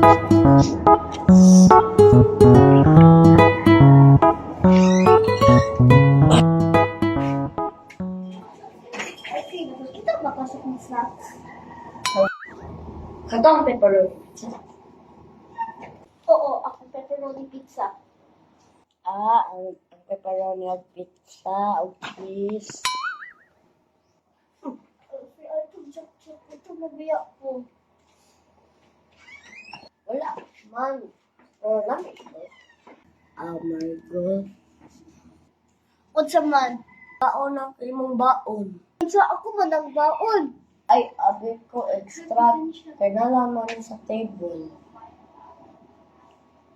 Okay, kita ba pasok ng snacks? Kato ang pepperoni pizza. Oo, ako pepperoni pizza. Ang pepperoni o pizza o cheese. Ito mabiya ko. Wala man. Lamig ba? Oh my God. Unsa man? Baon ang imong baon. Unsa ako man ang baon? Ay, abi ko extra. Kaya nalaman sa table.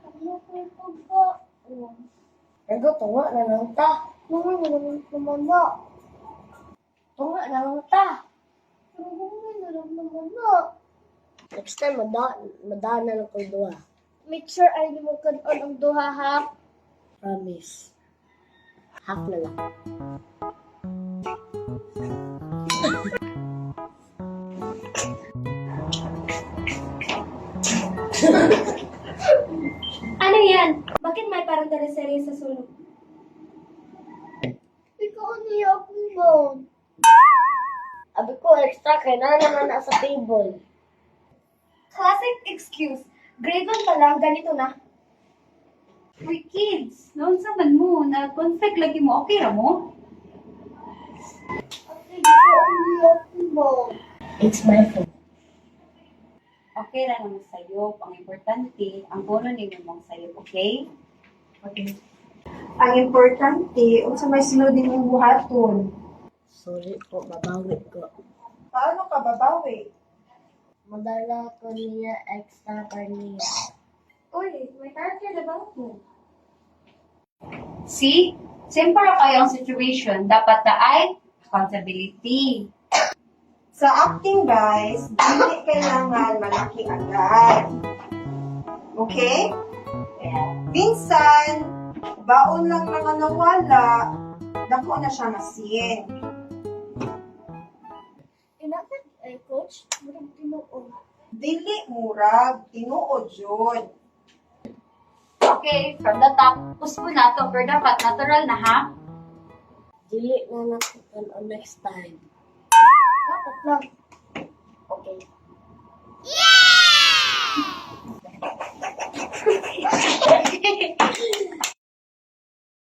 Ano ko ito baon? Ego, tunga na lang ta. Mga naman na. Tunga na lang ta. Mga naman na. Next time, madaan na lang ko duha. Make sure ay di mo kanon ang duha ha. Promise. Half na lang. Ano yan? Bakit may parang teleserye sa sulok? Ikaw niya ako ba? Abi ko extra. Kaya naman na sa table. Classic excuse. Grade 1 pa lang, ganito na. Uy, kids, noon sa man mo, na-conflict lagi mo, okay ra mo? Ate, ikaw niya ako ba? It's my fault. Okay ra naman sa'yo. Ang importante, ang bono ni mong sa'yo, okay? Okay. Ang importante, unsa may sunod imong buhaton. Sorry po, babawi ko. Paano ka babawi? Madala ko niya extra pa niya. Uy, may character na ba ako? See? Simple ra kayo ang situation. Dapat na ay accountability. Sa acting, guys, hindi kailangan malaki agad. Okay? Minsan, baon lang na nawala, dako na siya masin. Inakit ay coach, murag tinuon. Dili murag, tinuod yun. Okay, from the top, uspo na to, pero dapat natural na ha? Dili na nakutan on next time. Dapat lang. Okay.